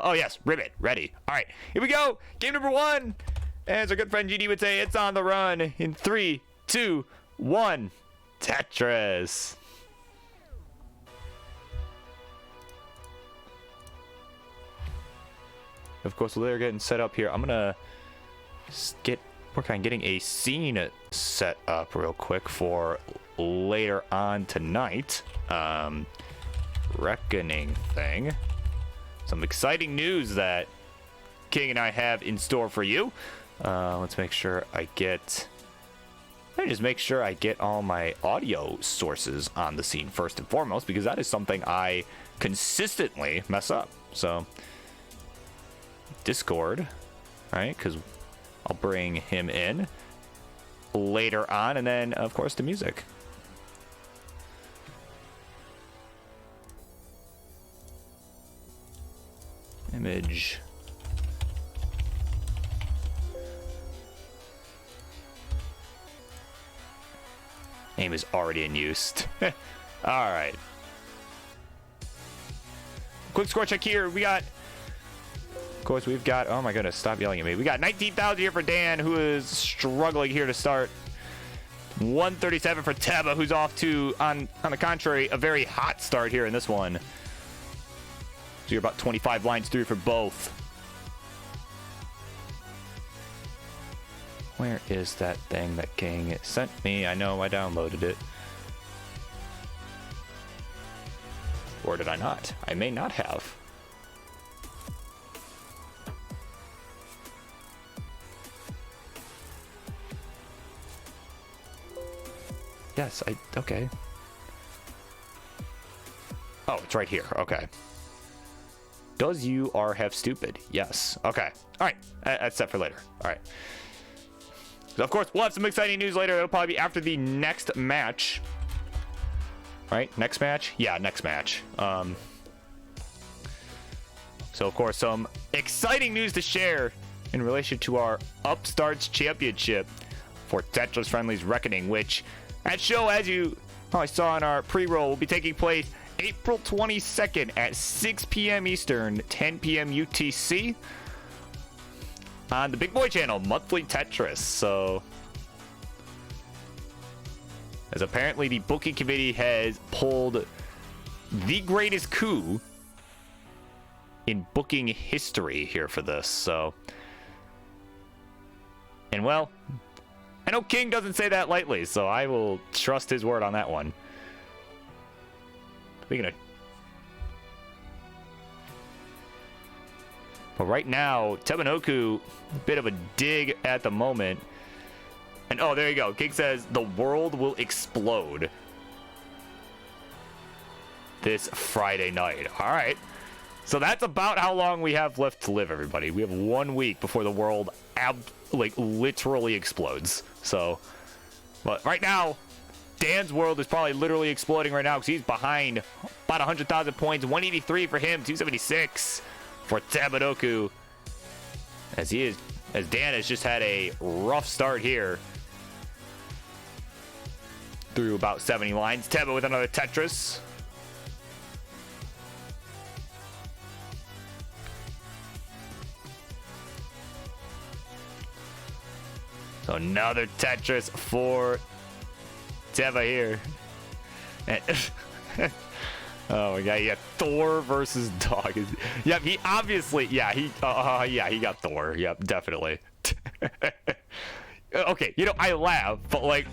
Oh, yes. Ribbit. Ready. All right. Here we go. Game number 1. As our good friend GD would say, it's on the run in 3, 2, 1. Tetris. Of course, they're getting set up here. I'm going to work on getting a scene set up real quick for later on tonight. Reckoning thing. Some exciting news that King and I have in store for you. Let's make sure I get... Let me just make sure I get all my audio sources on the scene first and foremost, because that is something I consistently mess up. So, Discord, right? Because I'll bring him in later on, and then, of course, the music. Image. Name is already in use. All right. Quick score check here. We got, of course, we've got, oh my goodness, stop yelling at me. We got 19,000 here for Dan, who is struggling here to start. 137 for Teba, who's off to, on the contrary, a very hot start here in this one. So you're about 25 lines through for both. Where is that thing that King sent me? I know I downloaded it. Or did I not? I may not have. Yes, okay. Oh, it's right here. Okay. Does you are have stupid? Yes. Okay. All right. That's set for later. All right. So of course, we'll have some exciting news later. It'll probably be after the next match. Right? Next match? Yeah, next match. So of course, some exciting news to share in relation to our Upstarts Championship for Tetris Friendly's Reckoning, which at show, as you probably saw in our pre-roll, will be taking place April 22nd at 6 p.m. Eastern, 10 p.m. UTC on the Big Boy channel, Monthly Tetris. So, as apparently the booking committee has pulled the greatest coup in booking history here for this. So, and well, I know King doesn't say that lightly, so I will trust his word on that one. Speaking of, but right now, Tebanoku, a bit of a dig at the moment. And oh, there you go. King says the world will explode this Friday night. All right. So that's about how long we have left to live, everybody. We have 1 week before the world literally explodes. So, but right now, Dan's world is probably literally exploding right now because he's behind about 100,000 points. 183 for him, 276 for Tebanoku. As Dan has just had a rough start here through about 70 lines. Teba with another Tetris. So another Tetris for Teba here. And oh my god, yeah, Thor versus Dog. Yep, he obviously, yeah, he got Thor. Yep, definitely. Okay, you know, I laugh, but like,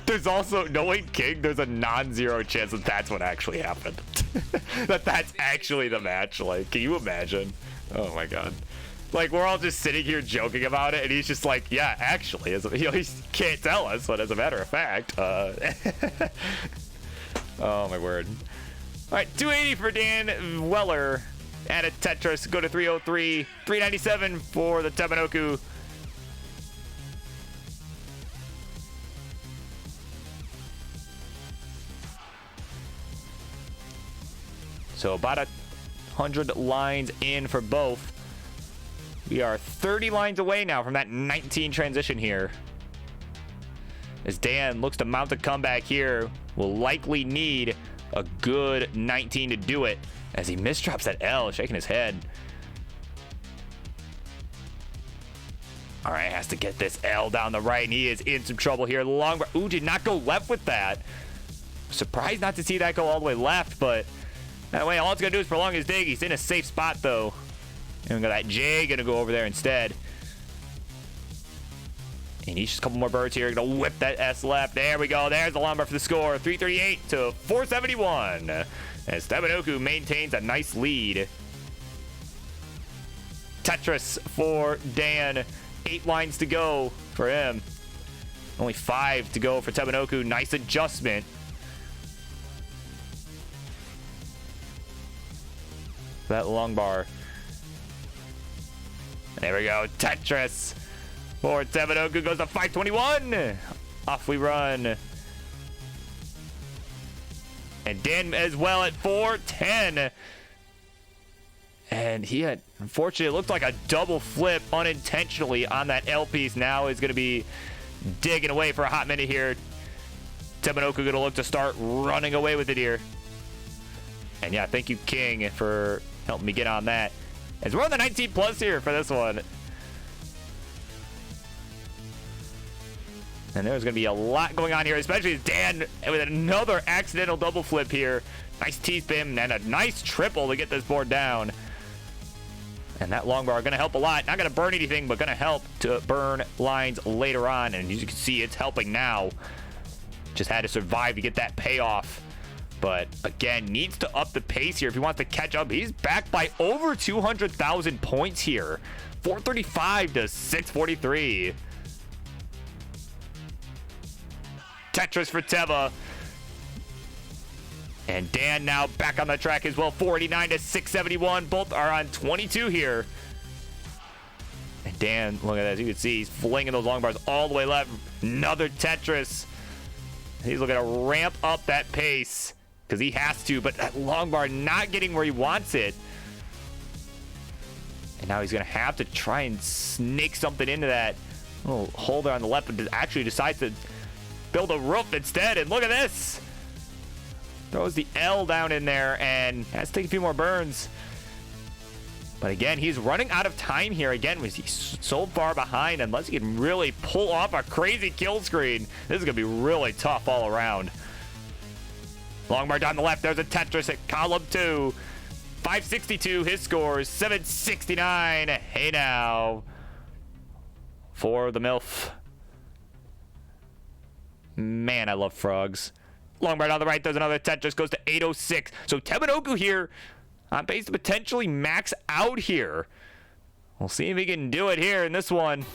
there's also, knowing King, there's a non-zero chance that that's what actually happened. that's actually the match. Like, can you imagine? Oh my god. Like, we're all just sitting here joking about it, and he's just like, yeah, actually, you know, he can't tell us, but as a matter of fact, oh my word. All right, 280 for Dan Weller. Add a Tetris, go to 303, 397 for the Tebanoku. So about 100 lines in for both. We are 30 lines away now from that 19 transition here. As Dan looks to mount a comeback here, will likely need a good 19 to do it as he misdrops that L, shaking his head. All right, has to get this L down the right, and he is in some trouble here. Long bar. Ooh, did not go left with that. Surprised not to see that go all the way left, but that way, all it's going to do is prolong his dig. He's in a safe spot, though. And we got that J going to go over there instead. And he's just a couple more birds here. Going to whip that S left. There we go. There's the long bar for the score. 338 to 471. As Tebanoku maintains a nice lead. Tetris for Dan. 8 lines to go for him. Only 5 to go for Tebanoku. Nice adjustment. That long bar. There we go. Tetris for Tebanoku goes to 521. Off we run. And Dan as well at 410. And he had, unfortunately, it looked like a double flip unintentionally on that L piece. Now is going to be digging away for a hot minute here. Tebanoku going to look to start running away with it here. And yeah, thank you, King, for helping me get on that. As we're on the 19 plus here for this one. And there's going to be a lot going on here, especially as Dan with another accidental double flip here. Nice T-spin and a nice triple to get this board down. And that long bar going to help a lot. Not going to burn anything, but going to help to burn lines later on. And as you can see, it's helping now. Just had to survive to get that payoff. But again, needs to up the pace here if he wants to catch up. He's back by over 200,000 points here. 435 to 643. Tetris for Teba. And Dan now back on the track as well. 489 to 671. Both are on 22 here. And Dan, look at that. As you can see, he's flinging those long bars all the way left. Another Tetris. He's looking to ramp up that pace because he has to, but that long bar not getting where he wants it. And now he's going to have to try and snake something into that little hole there on the left, but actually decides to build a roof instead. And look at this. Throws the L down in there and has to take a few more burns. But again, he's running out of time here. Again, he's so far behind. Unless he can really pull off a crazy kill screen, this is going to be really tough all around. Long bar down the left. There's a Tetris at column 2. 562, his score is 769. Hey now. For the MILF. Man, I love frogs. Long bar down the right. There's another Tetris. Goes to 806. So Tebanoku here on pace to potentially max out here. We'll see if he can do it here in this one.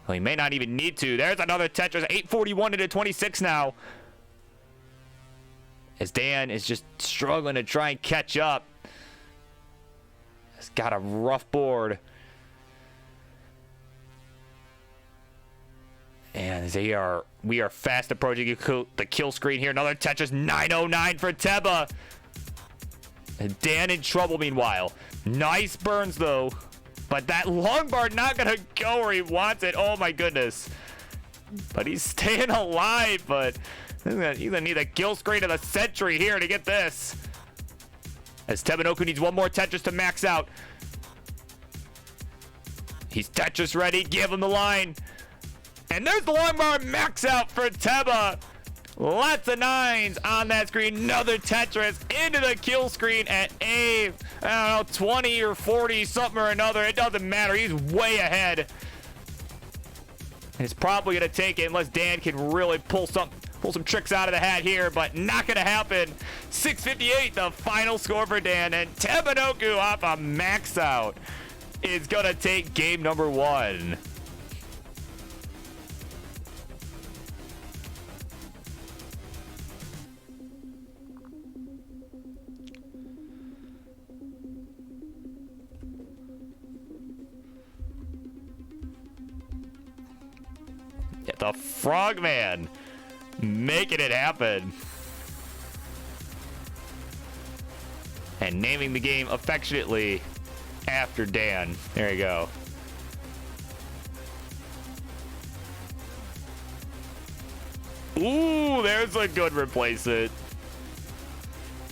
Well, he may not even need to. There's another Tetris. 841 into 26 now. As Dan is just struggling to try and catch up. He's got a rough board. And we are fast approaching the kill screen here. Another Tetris. 909 for Teba. And Dan in trouble meanwhile. Nice burns though. But that long bar not going to go where he wants it. Oh my goodness. But he's staying alive. But he's going to need a kill screen of the century here to get this. As Tebanoku needs one more Tetris to max out. He's Tetris ready. Give him the line. And there's the long bar max out for Teba. Lots of 9s on that screen. Another Tetris into the kill screen at I don't know, 20 or 40, something or another. It doesn't matter. He's way ahead. And it's probably going to take it unless Dan can really pull some tricks out of the hat here, but not going to happen. 658, the final score for Dan. And Tebanoku off a max out is going to take game number 1. The Frogman making it happen. And naming the game affectionately after Dan. There you go. Ooh, there's a good replacement.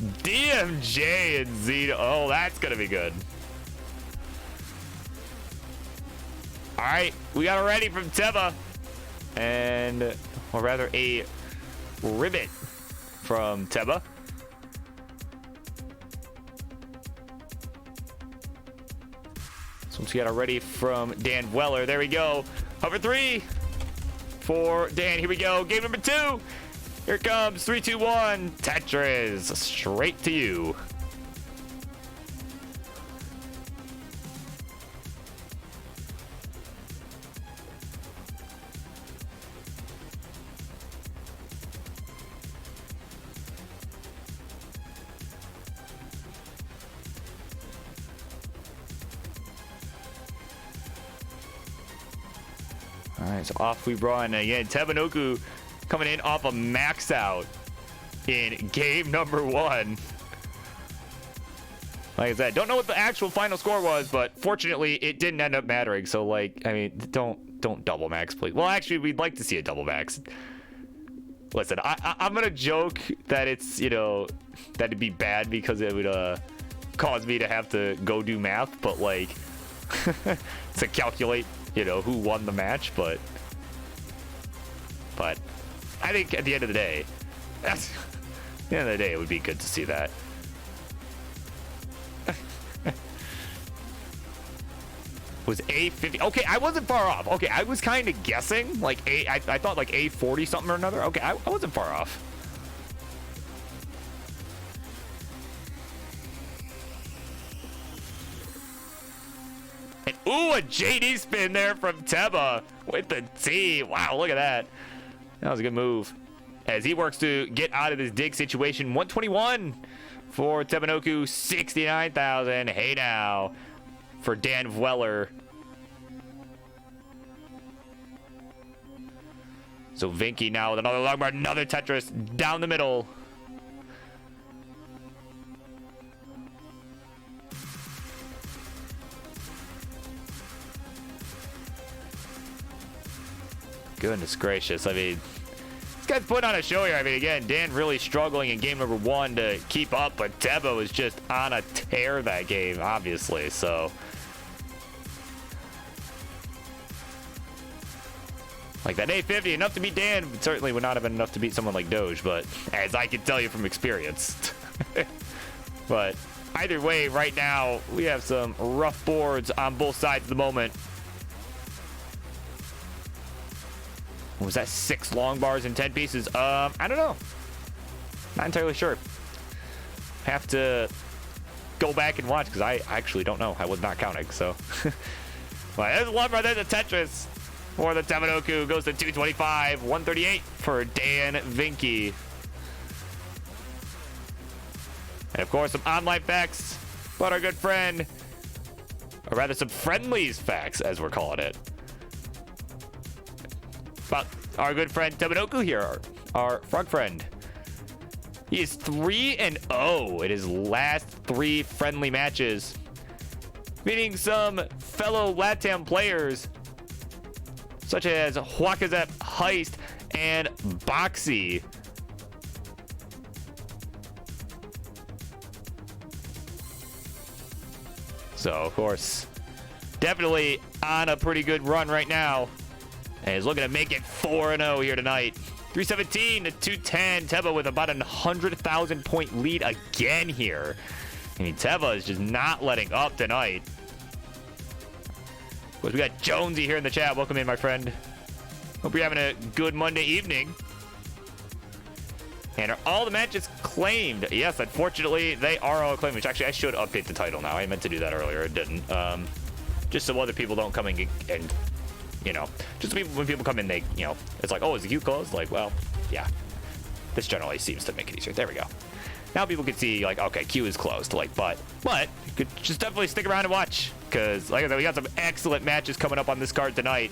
DMJ and Zeta. Oh, that's going to be good. All right, we got a ready from Teba. And, or rather, a ribbit from Teba. So once we got a ready from Dan Weller. There we go. Hover 3 for Dan. Here we go. Game number 2. Here it comes. 3, 2, 1. Tetris. Straight to you. All right, so off we run. Again, Tebanoku coming in off a max out in game number 1. Like I said, don't know what the actual final score was, but fortunately it didn't end up mattering. So, like, I mean, don't double max, please. Well, actually, we'd like to see a double max. Listen, I'm gonna joke that it's, you know, that'd be bad because it would cause me to have to go do math, but like to calculate, you know, who won the match, but I think at the end of the day, it would be good to see that. Was A50? Okay, I wasn't far off. Okay, I was kind of guessing like I thought like A40 something or another. Okay, I wasn't far off. And ooh, a JD spin there from Teba with the T. Wow, look at that. That was a good move. As he works to get out of this dig situation. 121 for Tebanoku. 69,000. Hey now for Dan Weller. So Vinky now with another long bar, another Tetris down the middle. Goodness gracious. I mean, this guy's putting on a show here. I mean, again, Dan really struggling in game number 1 to keep up, but Teba was just on a tear that game, obviously. So, like that A50, enough to beat Dan, but certainly would not have been enough to beat someone like Doge, but as I can tell you from experience. But either way, right now, we have some rough boards on both sides at the moment. Was that 6 long bars and 10 pieces? I don't know. Not entirely sure. Have to go back and watch because I actually don't know. I was not counting, so. Well, there's a long bar. There's a Tetris for the Tebanoku. Goes to 225. 138 for Dan Vinky. And of course, some online facts about our good friend, or rather some friendlies facts, as we're calling it. About our good friend Tebanoku here, our frog friend. He is 3-0 in his last 3 friendly matches, meeting some fellow LATAM players such as Huacazep, Heist, and Boxy. So, of course, definitely on a pretty good run right now. And he's looking to make it 4-0 here tonight. 317 to 210. Teba with about 100,000 point lead again here. I mean, Teba is just not letting up tonight. Of course, we got Jonesy here in the chat. Welcome in, my friend. Hope you're having a good Monday evening. And are all the matches claimed? Yes, unfortunately, they are all claimed, which actually I should update the title now. I meant to do that earlier. I didn't. Just so other people don't come in and you know, just when people come in, they, you know, it's like, oh, is the queue closed? Like, well, yeah. This generally seems to make it easier. There we go. Now people can see, like, okay, queue is closed. Like, but you could just definitely stick around and watch. Because, like I said, we got some excellent matches coming up on this card tonight.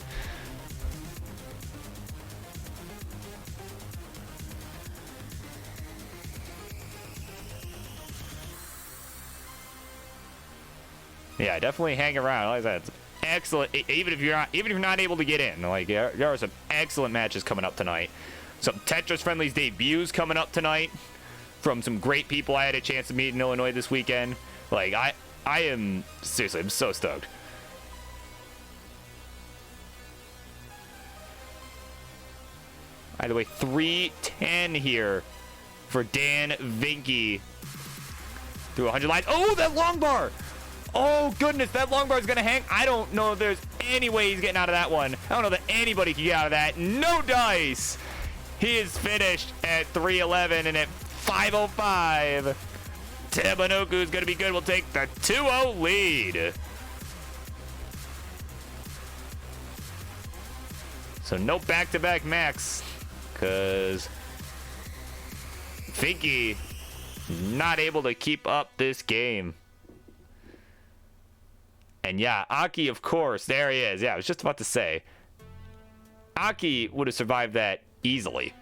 Yeah, definitely hang around. Like I said, it's excellent. Even if you're not able to get in, like there are some excellent matches coming up tonight. Some Tetris friendlies debuts coming up tonight. from some great people I had a chance to meet in Illinois this weekend. Like, I am, seriously, I'm so stoked. Either way, 310 here for Dan Vinky. Through 100 lines. Oh, that long bar! Oh, goodness, that long bar is going to hang. I don't know if there's any way he's getting out of that one. I don't know that anybody can get out of that. No dice! He is finished at 311 and at 505. Tebanoku is going to be good. We'll take the 2-0 lead. So no back-to-back max, because Finky not able to keep up this game. And yeah, Aki, of course, there he is. Yeah, I was just about to say, Aki would have survived that easily.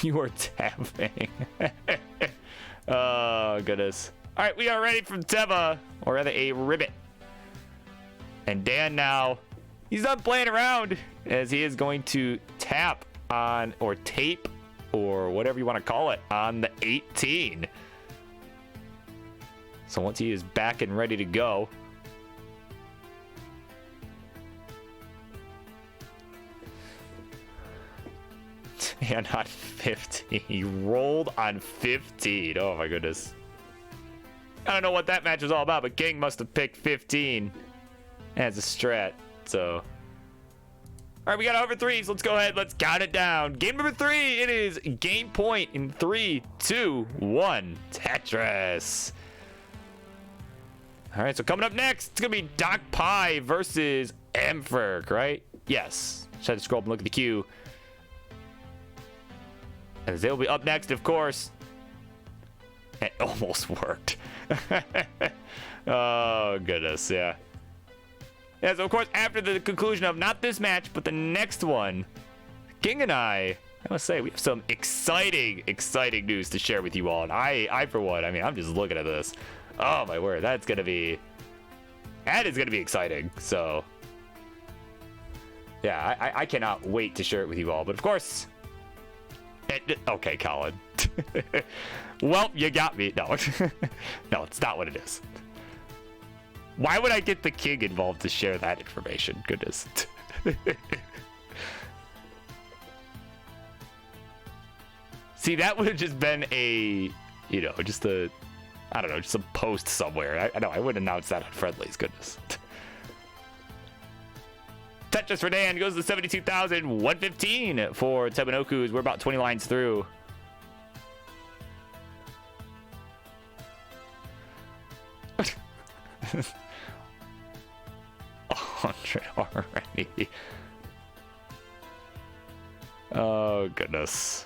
You are tapping. Oh, goodness. All right, we are ready for Teba, or rather a ribbit. And Dan now, he's not playing around, as he is going to tap on, or tape, or whatever you want to call it, on the 18. So once he is back and ready to go, and on 15. He rolled on 15. Oh my goodness. I don't know what that match was all about, but King must have picked 15 as a strat. So, all right, we got over threes. Let's go ahead. Let's count it down. Game number 3. It is game point in 3, 2, 1. Tetris. All right, so coming up next, it's gonna be Doc Pie versus Mferk, right? Yes. Just had to scroll up and look at the queue. As they'll be up next, of course. It almost worked. Oh, goodness, yeah. Yeah, so of course, after the conclusion of not this match, but the next one, King and I must say, we have some exciting news to share with you all. And I for one, I mean, I'm just looking at this. Oh, my word, that is going to be exciting. So, yeah, I cannot wait to share it with you all. But of course... Okay, Colin. Well, you got me. No. No, it's not what it is. Why would I get the king involved to share that information? Goodness. See, that would have just been a, just a, I don't know, just a post somewhere. I know, I wouldn't announce that on Friendlies. Goodness. Tetris for Dan goes to 72,115 for Tebanoku. We're about 20 lines through. $100 already. Oh, goodness.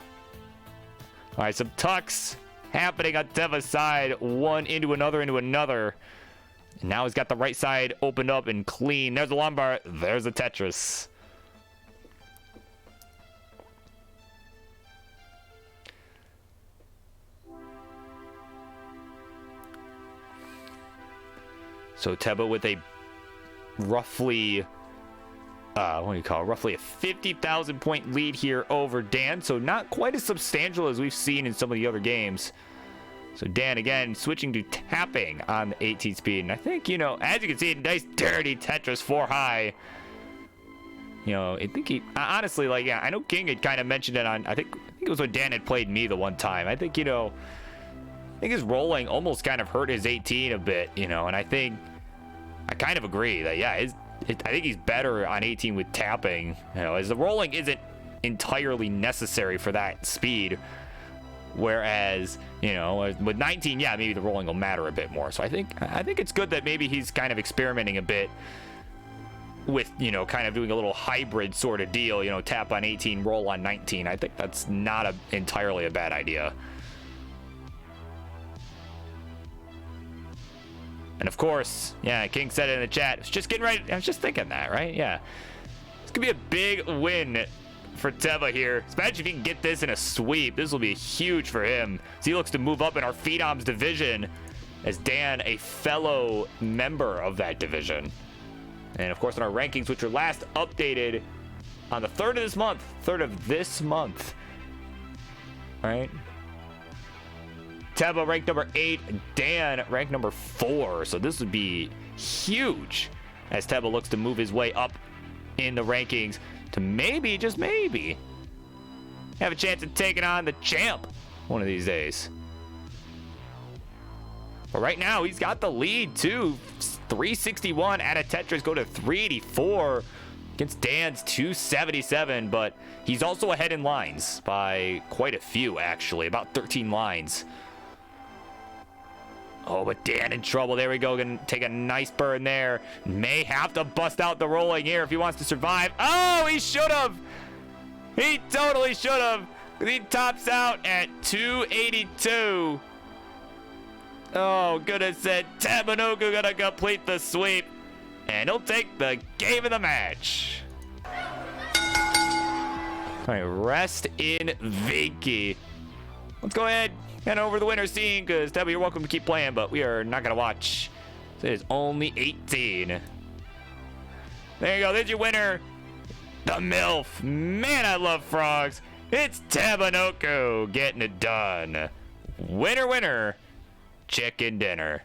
All right, some tucks happening on Teva's side. One into another, into another. And now he's got the right side opened up and clean. There's a Lombard. There's a Tetris. So Teba with a roughly, what do you call it? Roughly a 50,000 point lead here over Dan. So not quite as substantial as we've seen in some of the other games. So Dan, again, switching to tapping on the 18 speed. And I think, as you can see, nice dirty Tetris 4 high. I think he, honestly, I know King had kind of mentioned it on, I think it was when Dan had played me the one time. I think, I think his rolling almost kind of hurt his 18 a bit, and I kind of agree that, yeah, I think he's better on 18 with tapping, as the rolling isn't entirely necessary for that speed. Whereas, with 19, yeah, maybe the rolling will matter a bit more. So I think it's good that maybe he's kind of experimenting a bit with, kind of doing a little hybrid sort of deal, tap on 18, roll on 19. I think that's not entirely a bad idea. And of course, yeah, King said it in the chat. I was just getting ready. I was just thinking that, right? Yeah. This could be a big win for Teba here. Especially if he can get this in a sweep. This will be huge for him. So he looks to move up in our Phenoms division as Dan, a fellow member of that division. And of course, in our rankings, which were last updated on the 3rd of this month. All right. Teba ranked number 8, Dan ranked number 4. So this would be huge as Teba looks to move his way up in the rankings to maybe, just maybe, have a chance of taking on the champ one of these days. But right now, he's got the lead too. 361 out of Tetris go to 384 against Dan's 277, but he's also ahead in lines by quite a few, actually, about 13 lines. Oh, but Dan in trouble. There we go. Gonna take a nice burn there. May have to bust out the rolling here if he wants to survive. Oh, he should have. He totally should have. He tops out at 282. Oh, goodness said Tebanoku gonna complete the sweep. And he'll take the game of the match. All right, rest in Vinky. Let's go ahead. Head over the winner scene, because Teba, you're welcome to keep playing, but we are not going to watch. It is only 18. There you go. There's your winner. The MILF. Man, I love frogs. It's Tebanoku getting it done. Winner, winner. Chicken dinner.